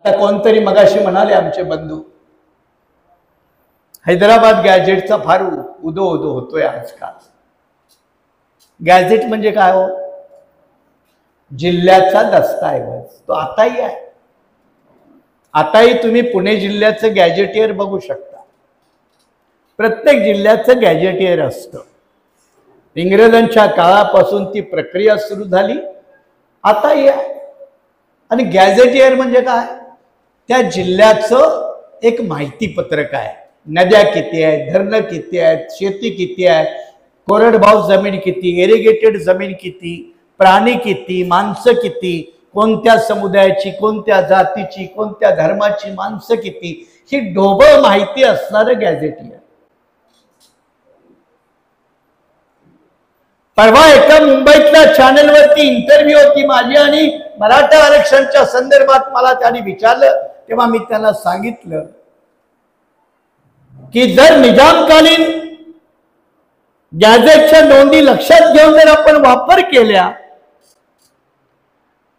आता कोणतरी मगाशी म्हणाले आमचे बंधू, हैदराबाद गॅजेटचा फार उदो उदो होतोय आजकाल. गॅजेट म्हणजे काय हो? जिल्ह्याचा दस्तऐवज. तो आताही आहे. आताही तुम्ही पुणे जिल्ह्याचं गॅजेटियर बघू शकता. प्रत्येक जिल्ह्याचं गॅजेटियर असतं. इंग्रजांच्या काळापासून ती प्रक्रिया सुरू झाली, आताही आहे. आणि गॅजेटियर म्हणजे काय? त्या जिल्ह्याचं एक माहिती पत्रक आहे. नद्या किती आहेत, धरणं किती आहेत, शेती किती आहे, कोरडभाऊ जमीन किती, इरिगेटेड जमीन किती, प्राणी किती, माणसं किती, कोणत्या समुदायाची, कोणत्या जातीची, कोणत्या धर्माची माणसं किती, ही ढोबळ माहिती असणारं गॅजेटियर. परवा एका मुंबईतल्या चॅनलवरती इंटरव्ह्यू होती माझी आणि मराठा आरक्षणच्या संदर्भात मला त्यांनी विचारलं, तेव्हा मी त्यांना सांगितलं की जर निजामकालीन गॅजेटच्या नोंदी लक्षात घेऊन जर आपण वापर केल्या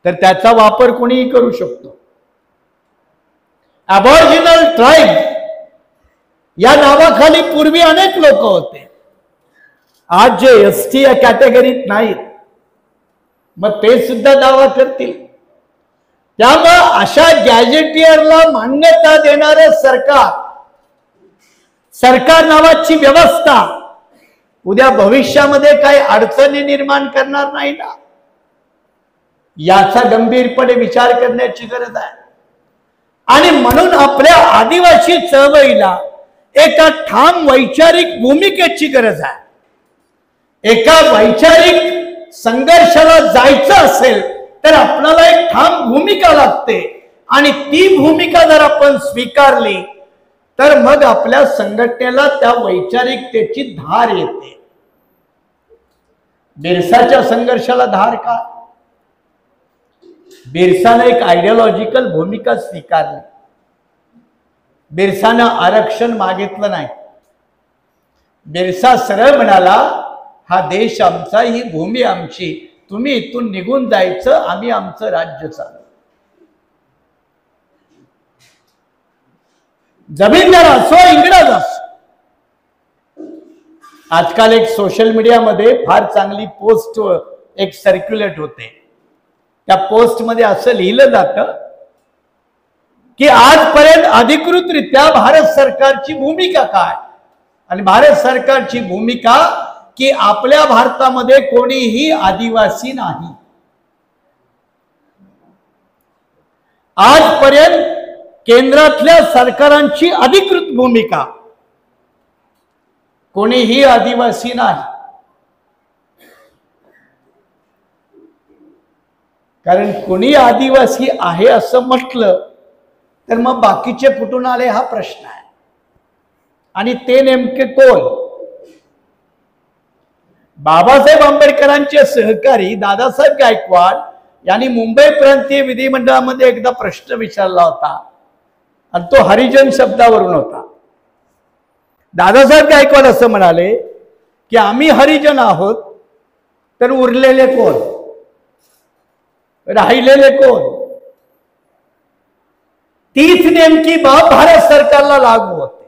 तर त्याचा वापर कोणीही करू शकतो. अबॉरिजिनल ट्राईब या नावाखाली पूर्वी अनेक लोक होते. आज जे एसटी या कॅटेगरीत नाहीत, मग ते सुद्धा दावा करतील. त्यामुळे अशा गॅजेटियरला मान्यता देणारं सरकार नावाची व्यवस्था उद्या भविष्यामध्ये काही अडचणी निर्माण करणार नाही ना, याचा गंभीरपणे विचार करण्याची गरज आहे. आणि म्हणून आपल्या आदिवासी चळवळीला एका ठाम वैचारिक भूमिकेची गरज आहे. एका वैचारिक संघर्षाला जायचं असेल तर आपल्याला एक ठाम भूमिका लागते. आणि ती भूमिका जर आपण स्वीकारली तर मग आपल्या संघटनेला त्या वैचारिकतेची धार येते. बिरसाच्या संघर्षाला धार का? बिरसाने एक आयडियोलॉजिकल भूमिका स्वीकारली. बिरसानं आरक्षण मागितलं नाही. बिरसा सरळ म्हणाला, हा देश आमचा, ही भूमी आमची, तुम्ही इथून निघून जायचं, आम्ही आमचं राज्य चालू. जमीनदार असो, इंग्रज असो. आजकाल एक सोशल मीडियामध्ये फार चांगली पोस्ट एक सर्क्युलेट होते. त्या पोस्ट मध्ये असं लिहिलं जातं की आजपर्यंत अधिकृतरित्या भारत सरकारची भूमिका काय, आणि भारत सरकारची भूमिका की आपल्या भारतामध्ये कोणीही आदिवासी नाही. आजपर्यंत केंद्रातल्या सरकारांची अधिकृत भूमिका कोणीही आदिवासी नाही. कारण कोणी आदिवासी आहे असं म्हटलं तर मग बाकीचे कुठून आले हा प्रश्न आहे. आणि ते नेमके कोण? बाबासाहेब आंबेडकरांचे सहकारी दादासाहेब गायकवाड यांनी मुंबई प्रांतीय विधिमंडळामध्ये एकदा प्रश्न विचारला होता आणि तो हरिजन शब्दावरून होता. दादासाहेब गायकवाड असं म्हणाले की आम्ही हरिजन आहोत, तर उरलेले कोण, राहिलेले कोण? तीच नेमकी बाब भारत सरकारला लागू होते.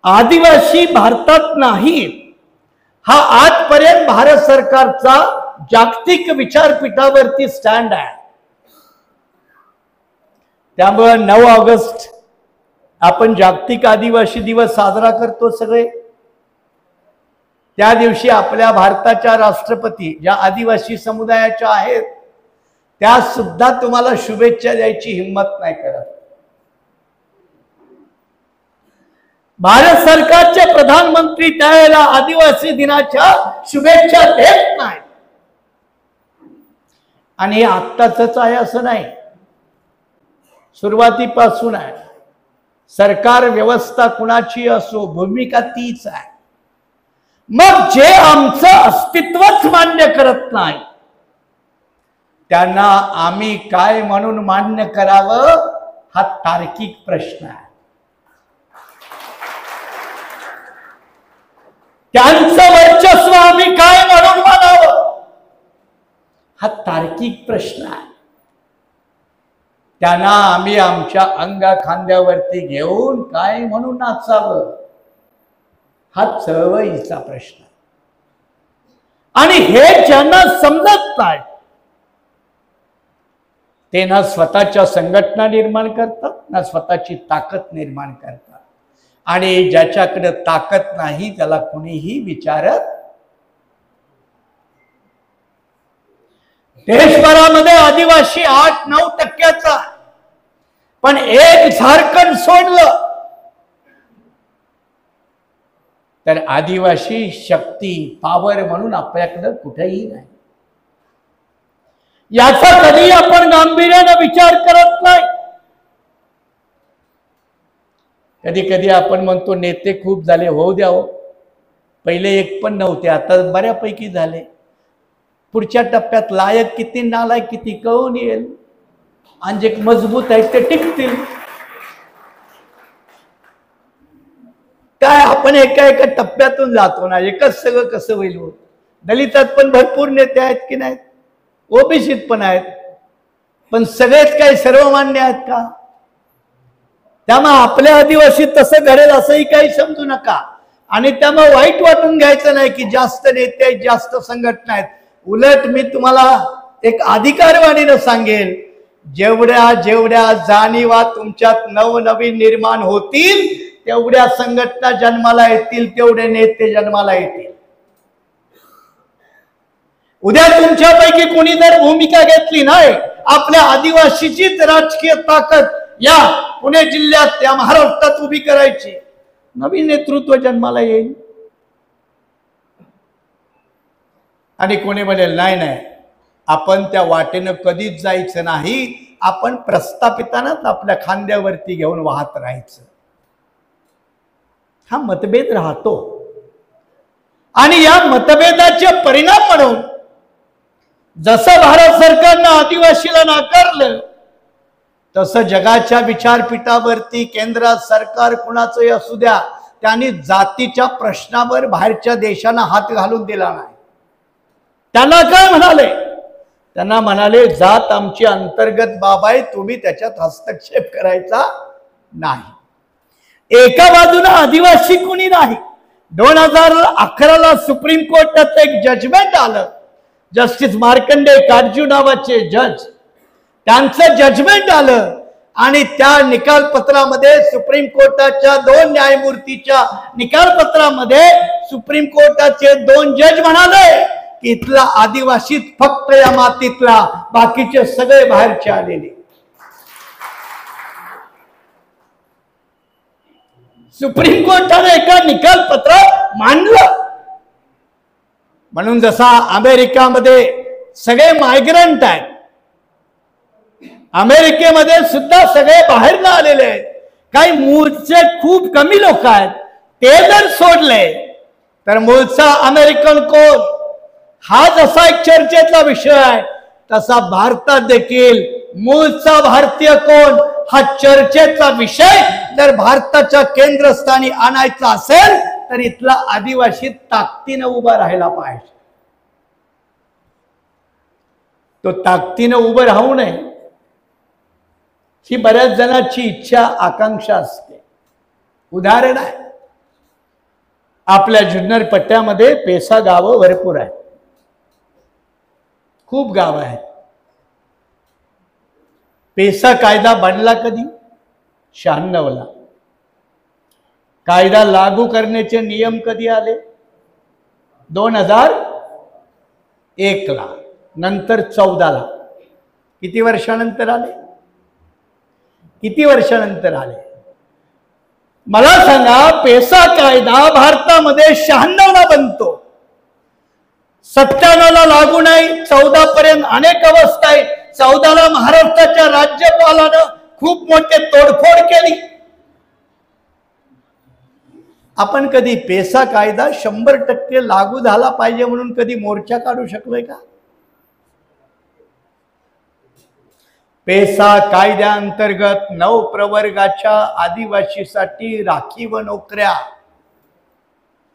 आदिवासी भारतात नाहीत हा आजपर्यंत भारत सरकारचा जागतिक विचारपीठावरती स्टँड आहे. त्यामुळे 9 ऑगस्ट आपण जागतिक आदिवासी दिवस साजरा करतो सगळे. त्या दिवशी आपल्या भारताच्या राष्ट्रपती ज्या आदिवासी समुदायाच्या आहेत त्या सुद्धा तुम्हाला शुभेच्छा द्यायची हिम्मत नाही करत. भारत सरकारचे प्रधानमंत्री त्यावेळेला आदिवासी दिनाच्या शुभेच्छा देत नाही. आणि आत्ताच आहे असं नाही, सुरुवातीपासून आहे. सरकार व्यवस्था कुणाची असो, भूमिका तीच आहे. मग जे आमचं अस्तित्वच मान्य करत नाही त्यांना आम्ही काय म्हणून मान्य करावं हा तार्किक प्रश्न आहे. त्यांचं वर्चस्व आम्ही काय म्हणून मानावं हा तार्किक प्रश्न आहे. त्यांना आम्ही आमच्या अंगा खांद्यावरती घेऊन काय म्हणून नाचावं, हा चळवळीचा प्रश्न. आणि हे ज्यांना समजत नाही ते ना स्वतःच्या संघटना निर्माण करतात, ना स्वतःची ताकद निर्माण करतात. आणि ज्याच्याकडे ताकद नाही त्याला कुणीही विचारत. देशभरामध्ये आदिवासी 8-9% पण एक झारखंड सोडलं तर आदिवासी शक्ती पॉवर म्हणून आपल्याकडे कुठेही नाही. याचा कधी आपण गांभीर्याने विचार करत नाही. कधी कधी आपण म्हणतो नेते खूप झाले, होऊ द्या हो, पहिले एक पण नव्हते, आता बऱ्यापैकी झाले. पुढच्या टप्प्यात लायक किती नालायक किती कळून येईल. आणि जे मजबूत आहेत ते टिकतील. काय आपण एका एका टप्प्यातून जातो ना, एकच सगळं कसं होईल. दलितात पण भरपूर नेते आहेत की नाहीत, ओबीसीत पण आहेत, पण सगळेच काही सर्वमान्य आहेत का? त्यामुळे आपल्या आदिवासी तसं घडेल असंही काही समजू नका. आणि त्यामुळे वाईट वाटून घ्यायचं नाही की जास्त नेते आहेत, जास्त संघटना आहेत. उलट मी तुम्हाला एक अधिकारवाणीनं सांगेन, जेवढ्या जेवढ्या जाणीवा तुमच्यात नवनवीन निर्माण होतील तेवढ्या संघटना जन्माला येतील, तेवढे नेते जन्माला येतील. उद्या तुमच्यापैकी कोणी जर भूमिका घेतली नाही, आपल्या आदिवासीचीच राजकीय ताकद या पुणे जिल्ह्यात या महाराष्ट्रात उभी करायची, नवीन नेतृत्व जन्माला येईल. आणि कोणी म्हणेल नाही नाही आपण त्या वाटेनं कधीच जायचं नाही, आपण प्रस्थापितांनाच आपल्या खांद्यावरती घेऊन वाहत राहायचं. हा मतभेद राहतो. आणि या मतभेदाचे परिणाम म्हणून जसं भारत सरकारनं आदिवासीला नाकारलं, तसं जगाच्या विचारपीठावरती केंद्र सरकार कुणाचंही असू द्या, त्यांनी जातीच्या प्रश्नावर बाहेरच्या देशांना हात घालून दिला नाही. त्यांना काय म्हणाले? त्यांना म्हणाले जात आमची अंतर्गत बाब आहे, तुम्ही त्याच्यात हस्तक्षेप करायचा नाही. एका बाजूला आदिवासी कुणी नाही. 2011ला सुप्रीम कोर्टात एक जजमेंट आलं. जस्टिस मार्कंडे काटजू नावाचे जज, त्यांचं जजमेंट आलं. आणि त्या निकालपत्रामध्ये सुप्रीम कोर्टाच्या 2 न्यायमूर्तीच्या निकालपत्रामध्ये सुप्रीम कोर्टाचे 2 जज म्हणाले की इथला आदिवासी फक्त या मातीतला, बाकीचे सगळे बाहेरचे आलेले. सुप्रीम कोर्टाने एका निकालपत्र मांडलं. म्हणून जसा अमेरिकेमध्ये सगळे मायग्रंट आहेत, अमेरिकेमध्ये सुद्धा सगळे बाहेर आलेले आहेत, काही मूळचे खूप कमी लोक आहेत, ते जर सोडले तर मूळचा अमेरिकन कोण, हा जसा एक चर्चेचा विषय आहे, तसा भारतात देखील मूळचा भारतीय कोण हा चर्चेचा विषय जर भारताच्या केंद्रस्थानी आणायचा असेल तर इथला आदिवासी ताकदीनं उभा राहायला पाहिजे. तो ताकदीनं उभं राहू नये ही बऱ्याच जणांची इच्छा आकांक्षा असते. उदाहरण आहे, आपल्या जुन्नर पट्ट्यामध्ये पेसा गावं भरपूर आहेत, खूप गावं आहेत. पेसा कायदा बनला कधी? 96ला. कायदा लागू करण्याचे नियम कधी आले? 2001ला. नंतर 14ला. किती वर्षानंतर आले? किती वर्षानंतर आले? मला सांगा, पेसा कायदा भारतामध्ये 96ला बनतो, 97ला लागू नाही, 14 पर्यंत अनेक अवस्था आहेत. 14ला महाराष्ट्राच्या राज्यपालानं खूप मोठे तोडफोड केली. आपण कधी पेसा कायदा 100% लागू झाला पाहिजे म्हणून कधी मोर्चा काढू शकलोय का? पेसा कायद्याअंतर्गत 9 प्रवर्गाच्या आदिवासीसाठी राखीव नोकऱ्या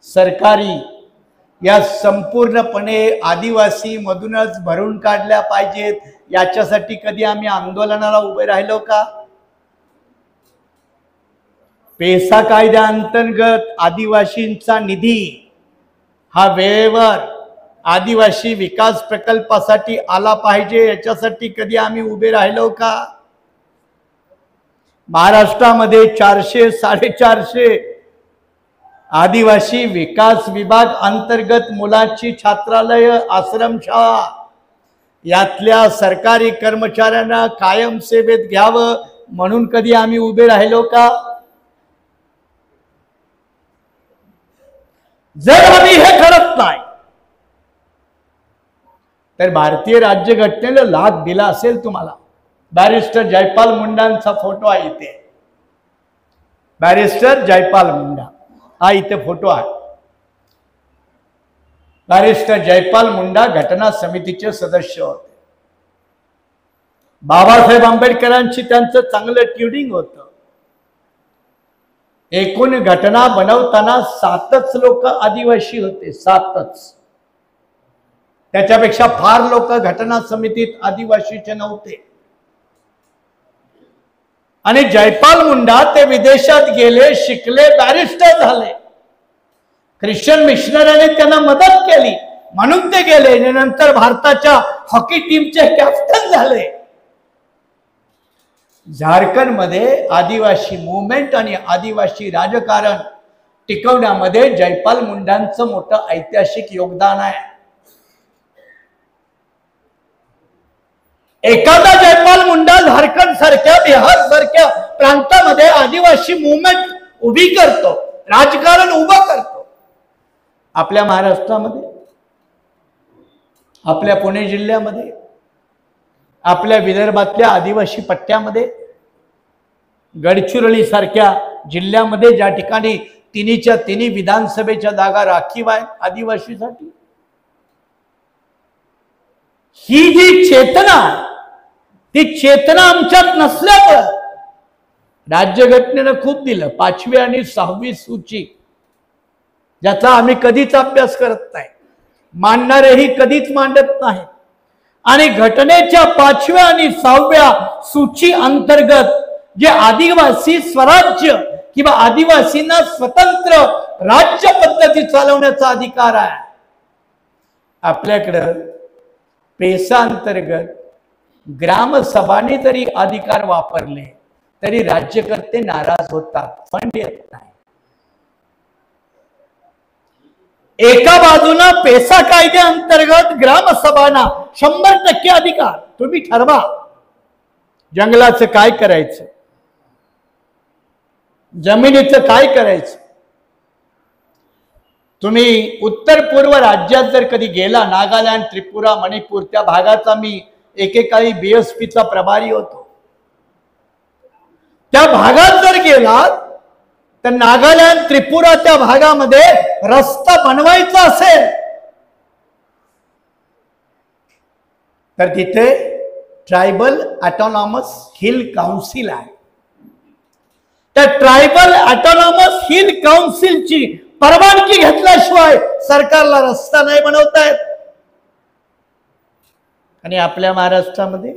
सरकारी या संपूर्णपणे आदिवासी मधूनच भरून काढल्या पाहिजेत. याच्यासाठी कधी आम्ही आंदोलनाला उभे राहिलो का? पेसा कायद्याअंतर्गत आदिवासींचा निधी हा वेळेवर आदिवासी विकास प्रकल्पासाठी आला पाहिजे याच्यासाठी कधी आम्ही उभे राहिलो का? महाराष्ट्रामध्ये 400 450 आदिवासी विकास विभाग अंतर्गत मुलांची छात्रालय, आश्रमशाळा यातल्या सरकारी कर्मचाऱ्यांना कायम सेवेत घ्यावं म्हणून कधी आम्ही उभे राहिलो का? जर आम्ही हे करत नाही तर भारतीय राज्यघटनेला लाभ दिला असेल तुम्हाला. बॅरिस्टर जयपाल मुंडांचा फोटो आहे इथे. बॅरिस्टर जयपाल मुंडा हा इथे फोटो आहे. बॅरिस्टर जयपाल मुंडा घटना समितीचे सदस्य होते. बाबासाहेब आंबेडकरांची त्यांचं चांगलं ट्युनिंग होतं. एकूण घटना बनवताना 7च लोक आदिवासी होते. 7च. त्याच्यापेक्षा फार लोक घटना समितीत आदिवासीचे नव्हते. आणि जयपाल मुंडा ते विदेशात गेले, शिकले, बॅरिस्टर झाले. ख्रिश्चन मिशनरीने त्यांना मदत केली म्हणून ते गेले. नंतर भारताच्या हॉकी टीमचे कॅप्टन झाले. झारखंडमध्ये आदिवासी मूवमेंट आणि आदिवासी राजकारण टिकवण्यामध्ये जयपाल मुंडांचं मोठं ऐतिहासिक योगदान आहे. एखादा जयपाल मुंडा झारखंड सारख्या, बिहार सारख्या प्रांतामध्ये आदिवासी मूवमेंट उभी करतो, राजकारण उभं करतो. आपल्या महाराष्ट्रामध्ये, आपल्या पुणे जिल्ह्यामध्ये, आपल्या विदर्भातल्या आदिवासी पट्ट्यामध्ये, गडचिरोली सारख्या जिल्ह्यामध्ये ज्या ठिकाणी तिन्हीच्या तिन्ही विधानसभेच्या जागा राखीव आहेत आदिवासीसाठी, ही जी चेतना, ती चेतना आमच्यात नसल्यामुळे राज्यघटनेनं खूप दिलं. 5वी आणि 6वी सूची ज्याचा आम्ही कधीच अभ्यास करत नाही, मांडणारेही कधीच मांडत नाही. आणि घटनेच्या 5व्या आणि 6व्या सूची अंतर्गत जे आदिवासी स्वराज्य किंवा आदिवासींना स्वतंत्र राज्य पद्धती चालवण्याचा अधिकार आहे. आपल्याकडं पेसा अंतर्गत ग्रामसभाने जरी अधिकार वापरले तरी राज्यकर्ते नाराज होतात, फंड येत नाही. एका बाजूला पेसा कायद्याअंतर्गत ग्रामसभांना 100% अधिकार. तुम्ही ठरवा जंगलाचं काय करायचं, जमिनीचं काय करायचं. तुम्ही उत्तर पूर्व राज्यात जर कधी गेला, नागालँड, त्रिपुरा, मणिपूर, त्या भागाचा मी एकेकाळी बीएसपीचा प्रभारी होतो. त्या भागात जर गेला तर नागालँड, त्रिपुरा त्या भागामध्ये रस्ता बनवायचा असेल तर तिथे ट्रायबल ऑटोनॉमस हिल काउन्सिल आहे. त्या ट्रायबल ऑटोनॉमस हिल काउन्सिलची परवानगी घेतल्याशिवाय सरकारला रस्ता नाही बनवता येत. आणि आपल्या महाराष्ट्रामध्ये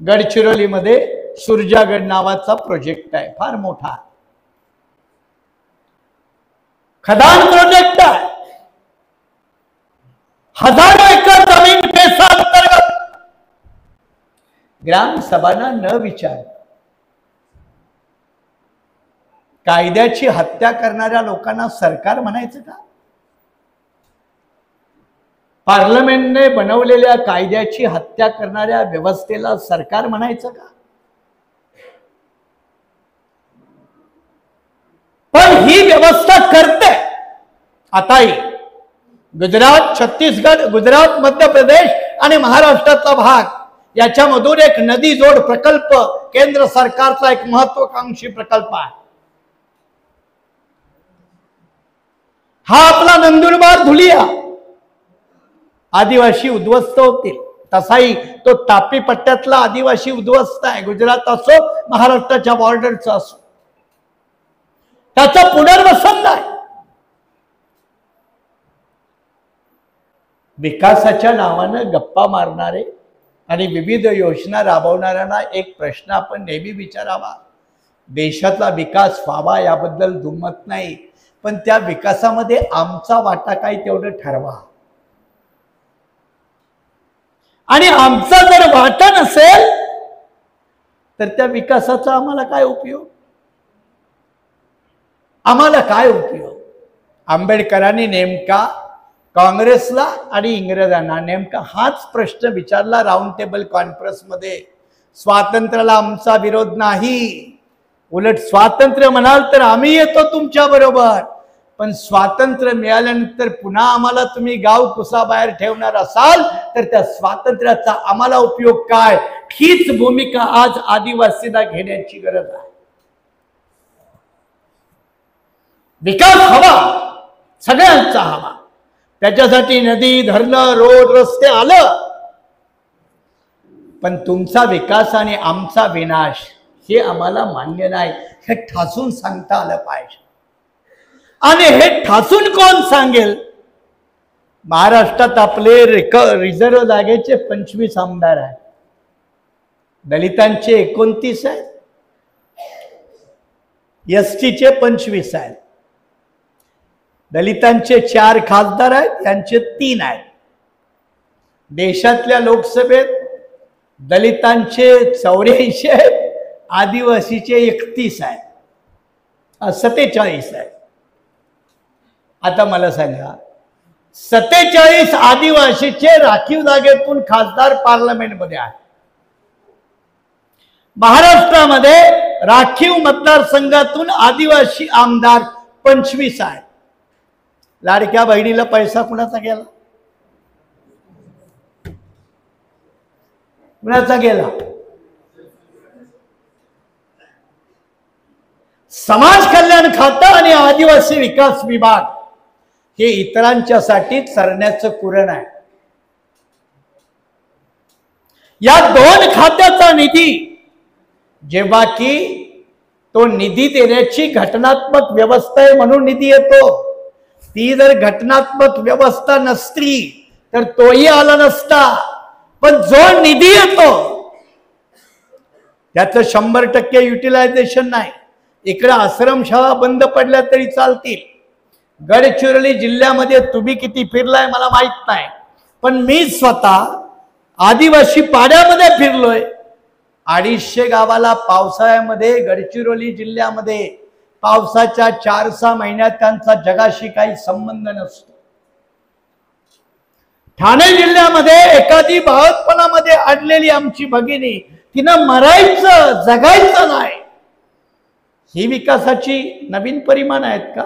गडचिरोलीमध्ये सुरजागड नावाचा प्रोजेक्ट आहे, फार मोठा खदान प्रोजेक्ट आहे. हजारो एकर जमीन पेसा अंतर्गत. ग्रामसभांना न विचार कायद्याची हत्या करणाऱ्या लोकांना सरकार म्हणायचं का? पार्लमेंटने बनवलेल्या कायद्याची हत्या करणाऱ्या व्यवस्थेला सरकार म्हणायचं का? पण ही व्यवस्था करते आताही. गुजरात, छत्तीसगड, गुजरात, मध्य प्रदेश आणि महाराष्ट्राचा भाग याच्यामधून एक नदी जोड प्रकल्प केंद्र सरकारचा एक महत्वाकांक्षी प्रकल्प आहे. हा आपला नंदुरबार, धुलिया आदिवासी उद्ध्वस्त होतील. तसाही तो तापी पट्ट्यातला आदिवासी उद्ध्वस्त आहे. गुजरात असो, महाराष्ट्राच्या बॉर्डरचा असो, त्याचं पुनर्वसन नाही. विकासाच्या नावानं गप्पा मारणारे आणि विविध योजना राबवणाऱ्यांना एक प्रश्न आपण नेहमी विचारावा. देशातला विकास व्हावा याबद्दल दुमत नाही, पण त्या विकासामध्ये आमचा वाटा काय तेवढं ठरवा. आणि आमचा जर वाटा नसेल तर त्या विकासाचा आम्हाला काय उपयोग? आम्हाला काय उपयोग? आंबेडकरांनी नेमका काँग्रेसला आणि इंग्रजांना नेमका हाच प्रश्न विचारला राऊंड टेबल कॉन्फरन्समध्ये. स्वातंत्र्याला आमचा विरोध नाही, उलट स्वातंत्र्य म्हणाल तर आम्ही येतो तुमच्या बरोबर, पण स्वातंत्र्य मिळाल्यानंतर पुन्हा आम्हाला तुम्ही गाव कुसाबाहेर ठेवणार असाल तर त्या स्वातंत्र्याचा आम्हाला उपयोग काय? हीच भूमिका आज आदिवासींना घेण्याची गरज आहे. विकास हवा, सगळ्यांचा हवा. त्याच्यासाठी नदी, धरणं, रोड, रस्ते आलं, पण तुमचा विकास आणि आमचा विनाश हे आम्हाला मान्य नाही, हे ठासून सांगता आलं पाहिजे. आणि हे ठासून कोण सांगेल? महाराष्ट्रात आपले रिझर्व्ह जागेचे 25 आमदार आहेत, दलितांचे 29 आहेत, एसटीचे 25 आहेत, दलितांचे 4 खासदार आहेत, यांचे 3 आहेत. देशातल्या लोकसभेत दलितांचे 84 आहेत, आदिवासीचे 31 आहेत, 47 आहेत. आता मला सांगा, 47 आदिवासीचे राखीव जागेतून खासदार पार्लमेंटमध्ये आहेत. महाराष्ट्रामध्ये राखीव मतदारसंघातून आदिवासी आमदार 25 आहेत. लाडक्या बहिणीला पैसा कुणाचा गेला? कुणाचा गेला? समाज कल्याण खातं आणि आदिवासी विकास विभाग हे इतरांच्यासाठी चरण्याचं कुरण आहे. या 2 खात्याचा निधी जेव्हा की तो निधी देण्याची घटनात्मक व्यवस्था आहे म्हणून निधी येतो, ती जर घटनात्मक व्यवस्था नसती तर तोही आला नसता. पण जो निधी येतो त्याचं 100% युटिलायझेशन नाही. इकडे आश्रमशाळा बंद पडल्या तरी चालतील. गडचिरोली जिल्ह्यामध्ये तुम्ही किती फिरलाय मला माहित नाही, पण मी स्वतः आदिवासी पाड्यामध्ये फिरलोय. 250 गावाला पावसाळ्यामध्ये गडचिरोली जिल्ह्यामध्ये पावसाच्या 4-6 महिन्यात त्यांचा जगाशी काही संबंध नसतो. ठाणे जिल्ह्यामध्ये एखादी बाळपणामध्ये अडलेली आमची भगिनी, तिनं मरायचं, जगायचं नाही. ही विकासाची नवीन परिमाण आहेत का?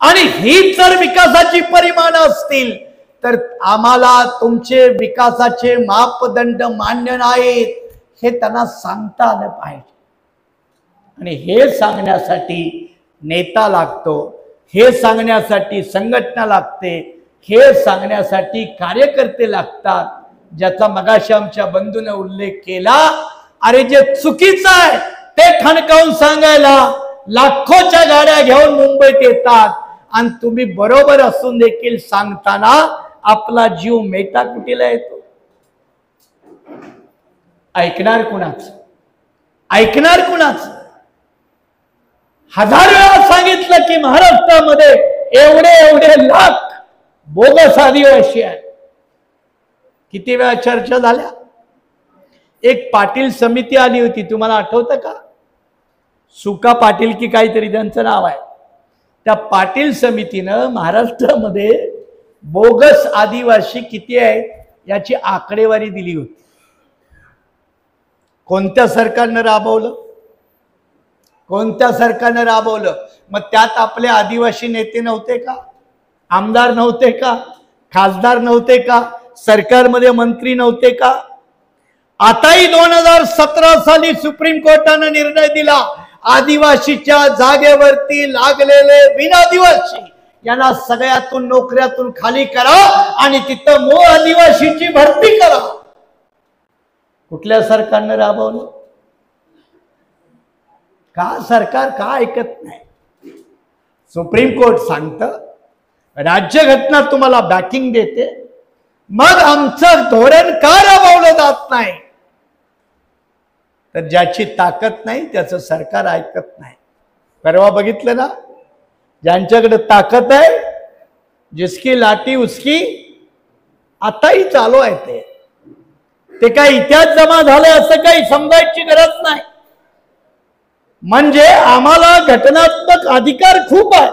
आणि ही जर विकासाची परिमाण असतील तर आम्हाला तुमचे विकासाचे मापदंड मान्य नाहीत हे त्यांना सांगता आलं पाहिजे. आणि हे सांगण्यासाठी नेता लागतो, हे सांगण्यासाठी संघटना लागते, हे सांगण्यासाठी कार्यकर्ते लागतात, ज्याचा मगाशी आमच्या बंधूने उल्लेख केला. अरे जे चुकीचं आहे ते ठणकावून सांगायला लाखोच्या गाड्या घेऊन मुंबईत येतात आणि तुम्ही बरोबर असून देखील सांगताना आपला जीव मेटाकुटीला येतो. ऐकणार कुणाच? ऐकणार कुणाच? 1000 वेळा सांगितलं की महाराष्ट्रामध्ये एवढे लाख बोगस आदिवासी आहेत. किती वेळा चर्चा झाल्या. एक पाटील समिती आली होती, तुम्हाला आठवतं का? सुका पाटील की काहीतरी त्यांचं नाव आहे. त्या पाटील समितीनं महाराष्ट्रामध्ये बोगस आदिवासी किती आहेत याची आकडेवारी दिली होती. कोणत्या सरकारनं राबवलं? कोणत्या सरकारनं राबवलं? मग त्यात आपले आदिवासी नेते नव्हते का? आमदार नव्हते का? खासदार नव्हते का? सरकारमध्ये मंत्री नव्हते का? आताही 2017 साली सुप्रीम कोर्टाने निर्णय दिला, आदिवासीच्या जागेवरती लागलेले बिनआदिवासी यांना सगळ्यातून नोकऱ्यातून खाली करा आणि तिथं मूळ आदिवासीची भरती करा. कुठल्या सरकारने राबवलं? का सरकार का ऐकत नाही? सुप्रीम कोर्ट सांगतं, राज्यघटना तुम्हाला बॅकिंग देते, मग आमचं धोरण का राबवलं जात नाही? तर ज्याची ताकद नाही त्याचं सरकार ऐकत नाही. परवा बघितलं ना, ज्यांच्याकडे ताकद आहे, जिसकी लाठी उसकी, आताही चालू आहे. ते काही इतिहास जमा झाले असं काही समजायची गरज नाही. म्हणजे आम्हाला घटनात्मक अधिकार खूप आहे,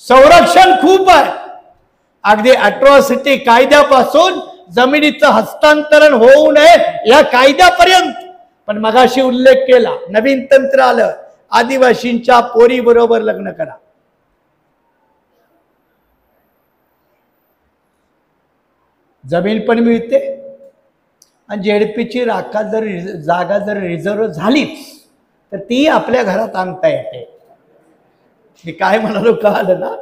संरक्षण खूप आहे, अगदी अट्रॉसिटी कायद्यापासून जमिनीचं हस्तांतरण होऊ नये या कायद्यापर्यंत. पण मगाशी उल्लेख केला, नवीन तंत्र आलं, आदिवासींच्या पोरी बरोबर लग्न करा. जमीन पण मिळते आणि जेडपीची जागा जर रिझर्व झालीच तर ती आपल्या घरात आणता येते. मी काय म्हणालो कळालं ना?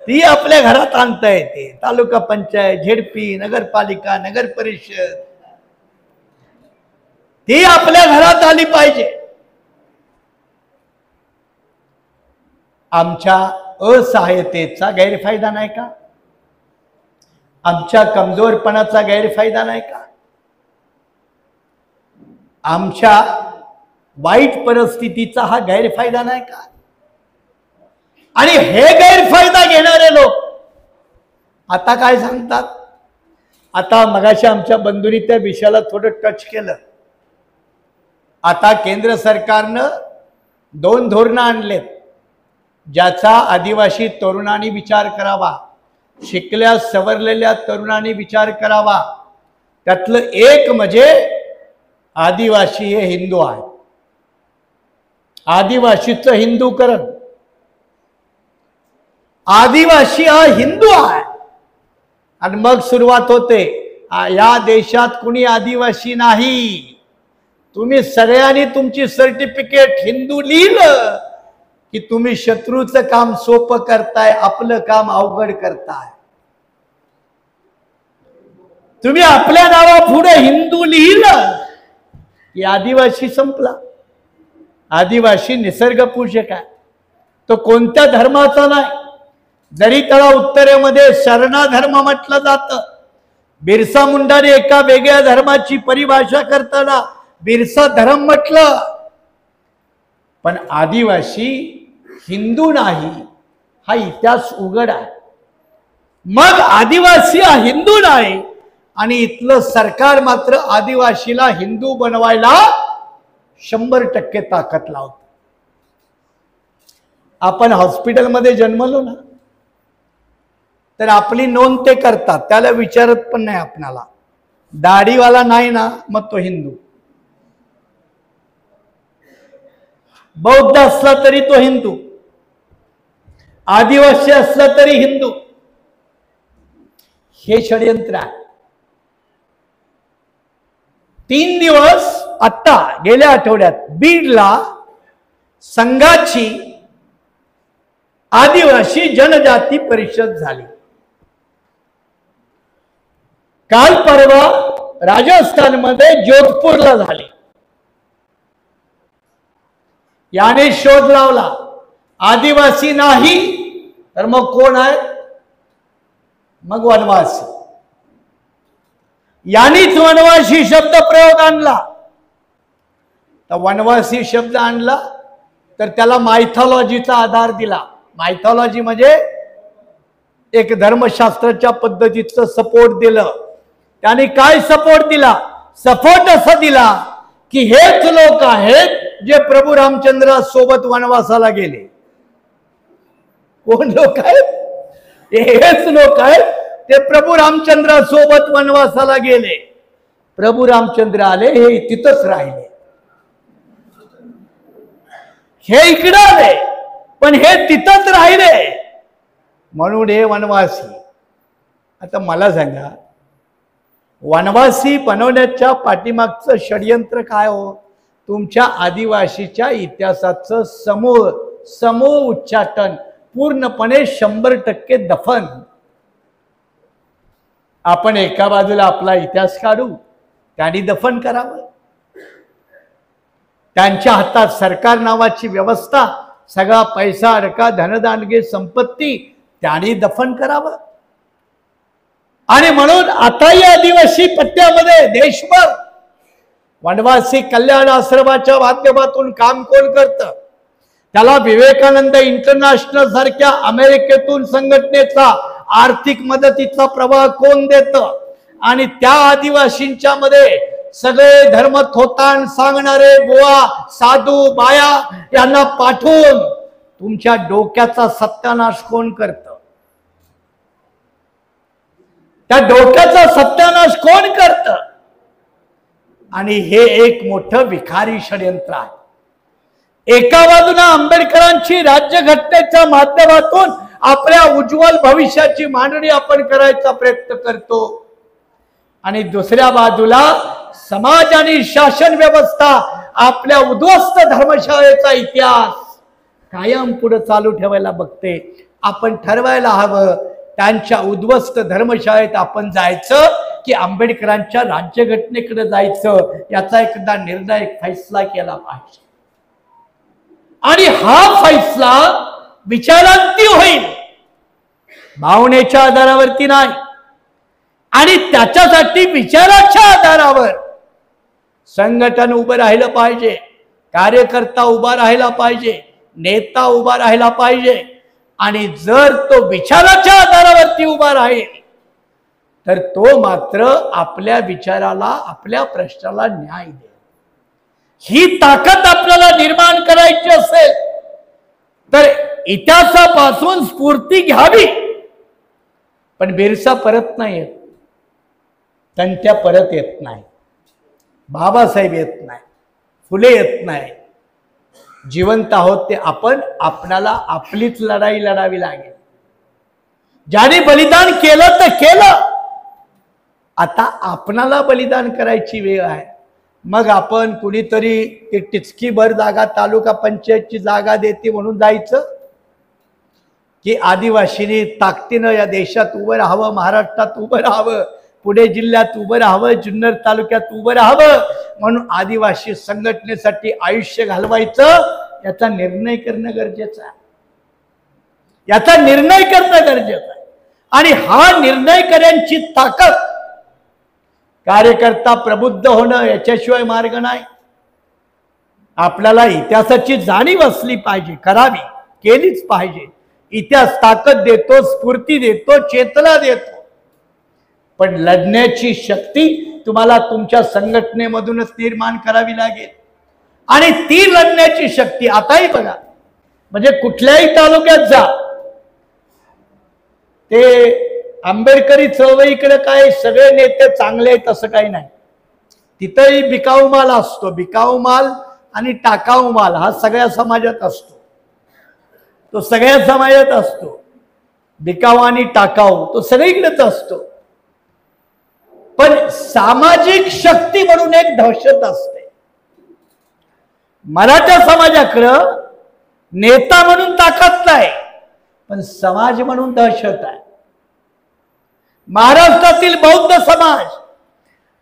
ती आपल्या घरात आणता येते. तालुका पंचायत, झेडपी, नगरपालिका, नगर परिषद, ती आपल्या घरात आली पाहिजे. आमच्या असहाय्यतेचा गैरफायदा नाही का? आमच्या कमजोरपणाचा गैरफायदा नाही का? आमच्या वाईट परिस्थितीचा हा गैरफायदा नाही का? आणि हे गैरफायदा घेणारे लोक आता काय सांगतात? आता मगाशी आमच्या बंधूंनी त्या विषयाला थोडं टच केलं. आता केंद्र सरकारनं 2 धोरणं आणलेत ज्याचा आदिवासी तरुणांनी विचार करावा, शिकल्या सवरलेल्या तरुणांनी विचार करावा. त्यातलं एक म्हणजे आदिवासी हे हिंदू आहे, आदिवासीचं हिंदूकरण. आदिवासी हा हिंदू आहे आणि मग सुरुवात होते, या देशात कुणी आदिवासी नाही. तुम्ही सगळ्यांनी तुमची सर्टिफिकेट हिंदू लिहिलं की तुम्ही शत्रूचं काम सोपं करताय, आपलं काम अवघड करताय. तुम्ही आपल्या नावापुढे हिंदू लिहिलं की आदिवासी संपला. आदिवासी निसर्गपूजक आहे, तो कोणत्या धर्माचा नाही. जरी त्याला उत्तरेमध्ये शरणा धर्म म्हटलं जातं. बिरसा मुंडाने एका वेगळ्या धर्माची परिभाषा करताना बिरसा धर्म म्हटलं, पण आदिवासी हिंदू नाही हा इतिहास उघड आहे. मग आदिवासी हा हिंदू नाही आणि इथलं सरकार मात्र आदिवासीला हिंदू बनवायला 100% ताकद लावतं. आपण हॉस्पिटलमध्ये जन्मलो ना, तर आपली नोंद ते करतात, त्याला विचारत पण नाही आपणाला. दाढीवाला नाही ना, मग तो हिंदू. बौद्ध असला तरी तो हिंदू, आदिवासी असला तरी हिंदू. हे षडयंत्र आहे. 3 दिवस आत्ता गेल्या आठवड्यात बीडला संघाची आदिवासी जनजाती परिषद झाली. काल परवा राजस्थानमध्ये जोधपूरला झाली. याने शोध लावला, आदिवासी नाही तर मग कोण आहे? मग वनवासी. यानेच वनवासी शब्द प्रयोग आणला. तर वनवासी शब्द आणला तर त्याला मायथॉलॉजीचा आधार दिला. मायथॉलॉजी म्हणजे एक धर्मशास्त्राच्या पद्धतीचं सपोर्ट दिलं. त्याने काय सपोर्ट दिला? सपोर्ट असं दिला की हेच लोक आहेत जे प्रभू रामचंद्रासोबत वनवासाला गेले. कोण लोक आहेत? हेच लोक आहेत ते प्रभू रामचंद्रासोबत वनवासाला गेले. प्रभू रामचंद्र आले, हे तिथंच राहिले. हे इकडे आले पण हे तिथंच राहिले, म्हणून हे वनवासी. आता मला सांगा, वनवासी बनवण्याच्या पाठीमागचं षडयंत्र काय हो? तुमच्या आदिवासीच्या इतिहासाचं समूळ उच्चाटन, पूर्णपणे 100% दफन. आपण एका बाजूला आपला इतिहास काढू, त्यांनी दफन करावं. त्यांच्या हातात सरकार नावाची व्यवस्था सगळा पैसा अडका धनदानगे संपत्ती त्याने दफन करावं. आणि म्हणून आता या आदिवासी पट्ट्यामध्ये देशभर वनवासी कल्याण आश्रमाच्या माध्यमातून काम कोण करतं? त्याला विवेकानंद इंटरनॅशनल सारख्या अमेरिकेतून संघटनेचा आर्थिक मदतीचा प्रवाह कोण देतं? आणि त्या आदिवासींच्या मध्ये सगळे धर्मथोतान सांगणारे बुवा साधू बाया यांना पाठवून तुमच्या डोक्याचा सत्यानाश कोण करतं? त्या डोक्याचा सत्यानाश कोण करतं? आणि हे एक मोठं विखारी षडयंत्र आहे. एका बाजूला आंबेडकरांची राज्यघटनेच्या माध्यमातून आपल्या उज्ज्वल भविष्याची मांडणी आपण करायचा प्रयत्न करतो आणि दुसऱ्या बाजूला समाज आणि शासन व्यवस्था आपल्या उद्ध्वस्त धर्मशाळेचा इतिहास कायम पुढे चालू ठेवायला बघते. आपण ठरवायला हवं त्यांच्या उद्ध्वस्त धर्मशाळेत आपण जायचं की आंबेडकरांच्या राज्यघटनेकडे जायचं, याचा एकदा निर्णायक फैसला केला पाहिजे. आणि हा फैसला विचारांती होईल, भावनेच्या आधारावरती नाही. आणि त्याच्यासाठी विचाराच्या आधारावर संघटन उभं राहिलं पाहिजे, कार्यकर्ता उभा राहिला पाहिजे, नेता उभा राहिला पाहिजे. आणि जर तो विचाराच्या आधारावरती उभा राहील तर तो मात्र आपल्या विचाराला आपल्या प्रश्नाला न्याय देईल. ही ताकद आपल्याला निर्माण करायची असेल तर इतिहासापासून स्फूर्ती घ्यावी. पण बिरसा परत नाही येत, तंत्या परत येत नाही, बाबासाहेब येत नाही, फुले येत नाही. जिवंत आहोत ते आपण, आपणाला आपलीच लढाई लढावी लागेल. ज्याने बलिदान केलं तर केलं, आता आपणाला बलिदान करायची वेळ आहे. मग आपण कुणीतरी ती टिचकीभर जागा तालुका पंचायतची जागा देते म्हणून जायचं की आदिवासींनी ताकदीनं या देशात उभं राहावं, महाराष्ट्रात उभं राहावं, पुणे जिल्ह्यात उभं राहावं, जुन्नर तालुक्यात उभं राहावं म्हणून आदिवासी संघटनेसाठी आयुष्य घालवायचं? याचा निर्णय करणं गरजेचं आहे. याचा निर्णय करणं गरजेचं आहे. आणि हा निर्णय करण्याची ताकद, कार्यकर्ता प्रबुद्ध होणं याच्याशिवाय मार्ग नाही. आपल्याला इतिहासाची जाणीव असली पाहिजे, करावी, केलीच पाहिजे. इतिहास ताकद देतो, स्फूर्ती देतो, चेतना देतो. पण लढण्याची शक्ती तुम्हाला तुमच्या संघटनेमधूनच निर्माण करावी लागेल. आणि ती लढण्याची शक्ती आताही बघा, म्हणजे कुठल्याही तालुक्यात जा, ते आंबेडकरी चळवळीकडे काय सगळे नेते चांगले आहेत असं काही नाही. तिथंही बिकाऊ माल असतो. बिकाऊ माल आणि टाकाऊ माल हा सगळ्या समाजात असतो. तो सगळ्या समाजात असतो. बिकाऊ आणि टाकाऊ तो सगळीकडेच असतो. पण सामाजिक शक्ती म्हणून एक दहशत असते. मराठा समाजाकडं नेता म्हणून ताकद नाही, पण समाज म्हणून दहशत आहे. महाराष्ट्रातील बौद्ध समाज,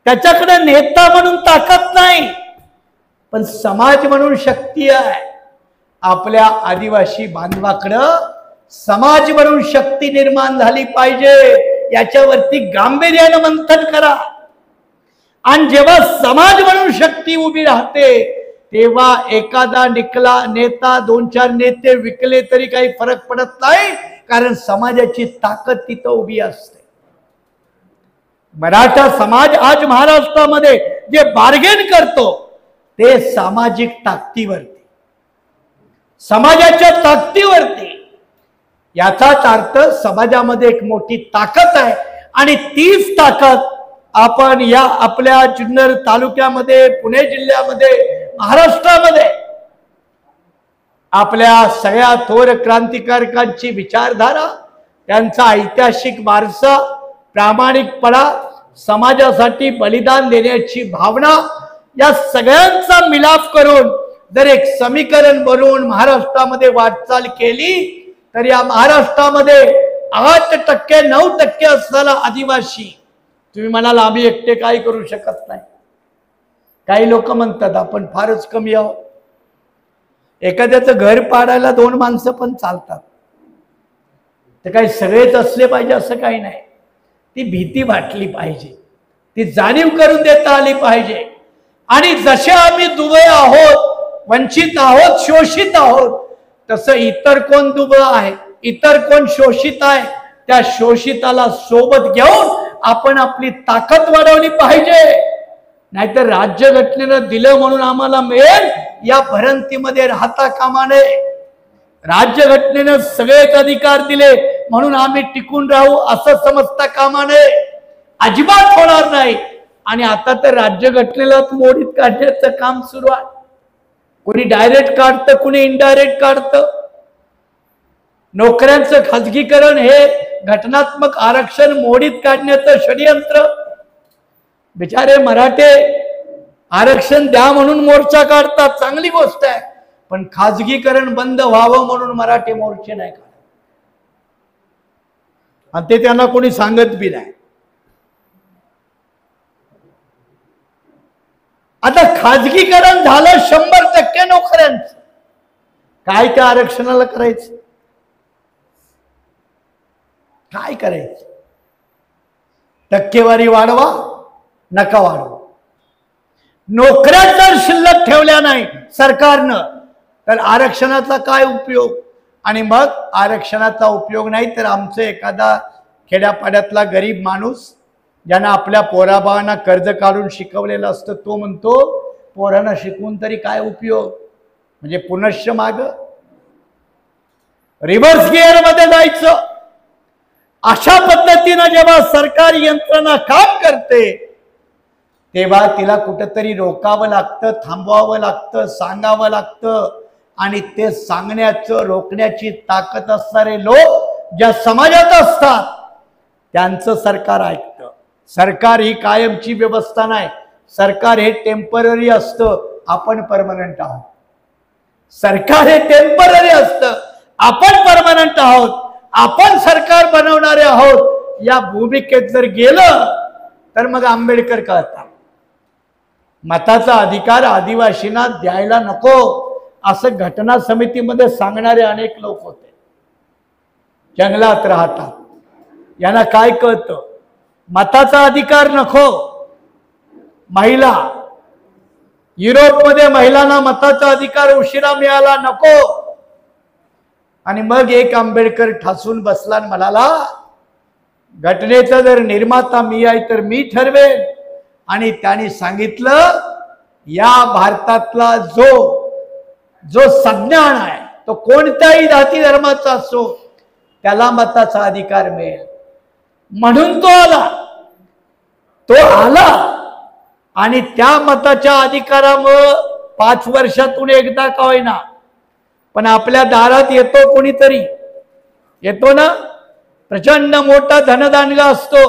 त्याच्याकडे नेता म्हणून ताकद नाही, पण समाज म्हणून शक्ती आहे. आपल्या आदिवासी बांधवाकडं समाज म्हणून शक्ती निर्माण झाली पाहिजे, याच्यावरती गांभीर्यानं मंथन करा. आणि जेव्हा समाज म्हणून शक्ती उभी राहते तेव्हा एखादा निकला नेता, 2-4 नेते विकले तरी काही फरक पडत नाही, कारण समाजाची ताकद तिथं उभी असते. मराठा समाज आज महाराष्ट्रामध्ये जे बार्गेन करतो ते सामाजिक ताकदीवरती, समाजाच्या ताकदीवरती. याचाच अर्थ समाजामध्ये एक मोठी ताकद आहे. आणि तीच ताकद आपण या आपल्या जुन्नर तालुक्यामध्ये, पुणे जिल्ह्यामध्ये, महाराष्ट्रामध्ये आपल्या सगळ्या थोर क्रांतिकारकांची विचारधारा, त्यांचा ऐतिहासिक वारसा, प्रामाणिकपणा, समाजासाठी बलिदान देण्याची भावना, या सगळ्यांचा मिलाप करून जर एक समीकरण बनवून महाराष्ट्रामध्ये वाटचाल केली तर या महाराष्ट्रामध्ये 8% 9% असणारा आदिवासी, तुम्ही म्हणाल आम्ही एकटे काही करू शकत नाही. काही लोक म्हणतात आपण फारच कमी आहोत. एखाद्याचं घर पाडायला 2 माणसं पण चालतात. ते काही सगळेच असले पाहिजे असं काही नाही. ती भीती वाटली पाहिजे, ती जाणीव करून देता आली पाहिजे. आणि जसे आम्ही दुबळे आहोत, वंचित आहोत, शोषित आहोत, तसं इतर कोण दुबळं आहे, इतर कोण शोषित आहे, त्या शोषिताला सोबत घेऊन आपण आपली ताकद वाढवली पाहिजे. नाहीतर राज्यघटनेनं दिलं म्हणून आम्हाला मिळेल या भ्रांतीमध्ये राहता कामा नये. राज्यघटनेनं सगळेच अधिकार दिले म्हणून आम्ही टिकून राहू असं समजता कामा नये. अजिबात होणार नाही. आणि आता तर राज्यघटनेलाच मोडीत काढण्याचं काम सुरू आहे. कोणी डायरेक्ट काढतं, कोणी इनडायरेक्ट काढतं. नोकऱ्यांचं खाजगीकरण हे घटनात्मक आरक्षण मोडीत काढण्याचं षडयंत्र. बिचारे मराठे आरक्षण द्या म्हणून मोर्चा काढतात, चांगली गोष्ट आहे, पण खाजगीकरण बंद व्हावं म्हणून मराठे मोर्चे नाही काढत. आणि ते त्यांना कोणी सांगत बी नाही. आता खाजगीकरण झालं 100% नोकऱ्यांचं, काय त्या आरक्षणाला करायचं, काय करायचं? टक्केवारी वाढवा नका वाढवा. नोकऱ्या जर शिल्लक ठेवल्या नाही सरकारनं तर आरक्षणाचा काय उपयोग? आणि मग आरक्षणाचा उपयोग नाही तर आमचं एखादा खेड्यापाड्यातला गरीब माणूस ज्यांना आपल्या पोराबाळांना कर्ज काढून शिकवलेलं असतं तो म्हणतो पोरांना शिकवून तरी काय उपयोग? म्हणजे पुनश्च माग रिव्हर्स गिअर मध्ये जायचं. अशा पद्धतीनं जेव्हा सरकारी यंत्रणा काम करते तेव्हा तिला कुठेतरी रोकावं लागतं, थांबवावं लागतं, सांगावं लागतं. आणि ते सांगण्याचं रोखण्याची ताकद असणारे लोक ज्या समाजात असतात त्यांचं सरकार ऐकतं. सरकार ही कायमची व्यवस्था नाही, सरकार हे टेम्पररी असतं, आपण परमनंट आहोत. सरकार हे टेम्पररी असतं, आपण परमनंट आहोत, आपण सरकार बनवणारे आहोत. या भूमिकेत जर गेलं तर मग आंबेडकर कळतात. मताचा अधिकार आदिवासींना द्यायला नको असं घटना समितीमध्ये सांगणारे अनेक लोक होते. जंगलात राहतात, यांना काय कळतं? मताचा अधिकार नको. महिला, युरोपमध्ये महिलांना मताचा अधिकार उशिरा मिळाला, नको. आणि मग एक आंबेडकर ठासून बसला आणि म्हणाला घटनेचा जर निर्माता मी आहे तर मी ठरवेन. आणि त्यांनी सांगितलं या भारतातला जो सज्ञान आहे तो कोणत्याही जाती धर्माचा असो त्याला मताचा अधिकार मिळेल. म्हणून तो आला आणि त्या मताच्या अधिकारामुळं 5 वर्षातून एकदा का होईना पण आपल्या दारात येतो कोणीतरी, येतो ना. प्रचंड मोठा धनदांडगा असतो,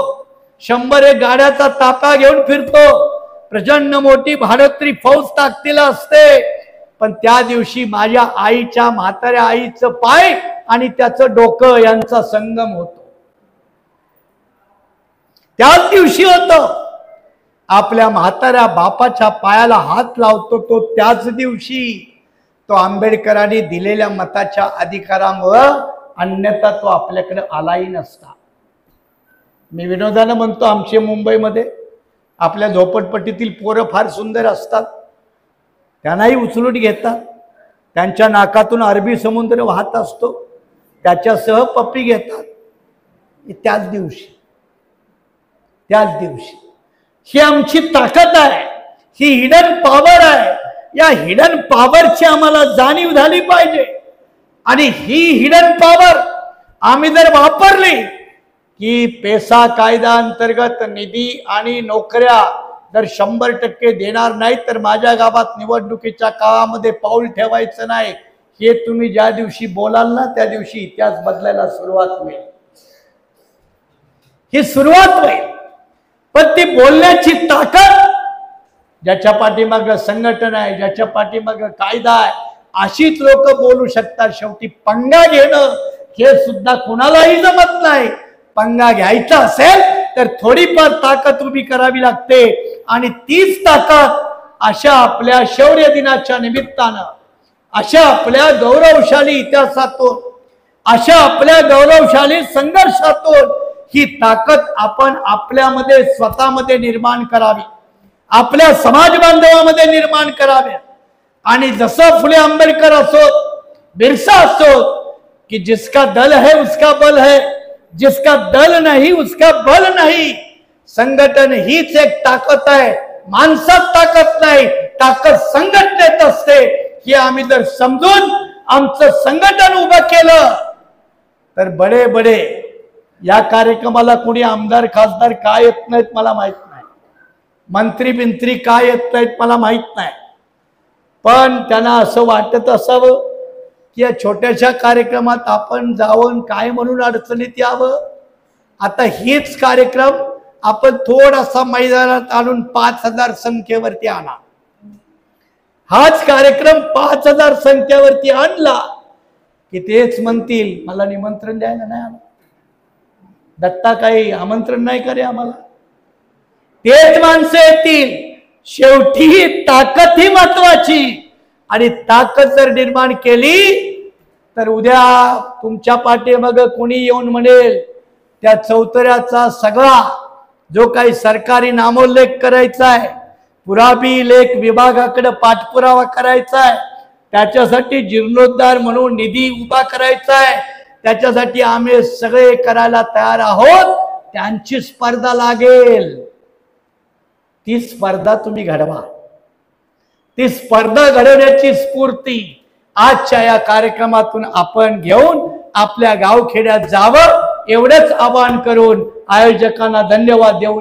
100 गाड्याचा ताफा घेऊन फिरतो, प्रचंड मोठी भाडत्री फौज ताकदीला असते. पण त्या दिवशी माझ्या आईच्या म्हाताऱ्या आईचं पाय आणि त्याचं डोकं यांचा संगम होतो. त्याच दिवशी होतं. आपल्या म्हाताऱ्या बापाच्या पायाला हात लावतो तो त्याच दिवशी. तो आंबेडकरांनी दिलेल्या मताच्या अधिकारामुळं, अन्यथा तो आपल्याकडे आलाही नसता. मी विनोदानं म्हणतो आमचे मुंबईमध्ये आपल्या झोपडपट्टीतील पोरं फार सुंदर असतात, त्यांनाही उचलून घेतात. त्यांच्या नाकातून अरबी समुद्र वाहत असतो, त्याच्यासह पप्पी घेतात. त्याच दिवशी ही आमची ताकद आहे, ही हिडन पॉवर आहे. या हिडन पॉवरची आम्हाला जाणीव झाली पाहिजे. आणि ही हिडन पॉवर आम्ही जर वापरली की पेसा कायदा अंतर्गत निधी आणि नोकऱ्या जर 100% देणार नाही तर माझ्या गावात निवडणुकीच्या काळामध्ये पाऊल ठेवायचं नाही, हे तुम्ही ज्या दिवशी बोलाल ना त्या दिवशी इतिहास बदलायला सुरुवात होईल. ही सुरुवात होईल. पण ती बोलण्याची ताकद, ज्याच्या पाठीमागं संघटना आहे, ज्याच्या पाठीमागं कायदा आहे, अशीच लोक बोलू शकतात. शेवटी पंगा घेणं हे सुद्धा कुणालाही जमत नाही. पंगा घ्यायचा असेल तर थोडीफार ताकद उभी करावी लागते. आणि तीच ताकद अशा आपल्या शौर्य दिनाच्या निमित्तानं अशा आपल्या गौरवशाली इतिहासातून, अशा आपल्या गौरवशाली संघर्षातून ही ताकद आपण आपल्यामध्ये स्वतःमध्ये निर्माण करावी, आपल्या समाज बांधवामध्ये निर्माण करावे। आणि जसं फुले आंबेडकर असो, बिरसा असो कि जिसका दल है उसका बल है, जिसका दल नहीं उसका बल नहीं। संघटन हीच एक ताकद आहे, माणसात ताकद नाही, ताकद संघटनेत असते। हे आम्ही जर समजून आमचं संघटन उभं केलं तर बडे बडे या कार्यक्रमाला कोणी आमदार खासदार काय येत नाहीत मला माहित नाही, मंत्री बिंत्री काय येत नाहीत मला माहित नाही, पण त्यांना असं वाटत असावं की या छोट्याशा कार्यक्रमात आपण जाऊन काय म्हणून अडचणीत यावं। आता हीच कार्यक्रम आपण थोडासा मैदानात आणून 5000 संख्येवरती आणा, हाच कार्यक्रम 5000 संख्येवरती आणला की तेच म्हणतील मला निमंत्रण द्यायला नाही आलं, दत्ता काही आमंत्रण नाही करे आम्हाला। तेच माणसं येतील। शेवटी ताकद ही महत्वाची, आणि ताकद जर निर्माण केली तर उद्या तुमच्या पाठीमागे कोणी येऊन म्हणेल त्या चौतऱ्याचा सगळा जो काही सरकारी नामोल्लेख करायचा आहे, पुरावी लेख विभागाकडे पाठपुरावा करायचा आहे, त्याच्यासाठी जीर्णोद्धार म्हणून निधी उभा करायचा आहे, त्याच्यासाठी आम्ही सगळे करायला तयार आहोत, त्यांची स्पर्धा लागेल। ती स्पर्धा तुम्ही घडवा, ती स्पर्धा घडवण्याची स्फूर्ती आजच्या या कार्यक्रमातून आपण घेऊन आपल्या गावखेड्यात जावं, एवढंच आवाहन करून आयोजकांना धन्यवाद देऊन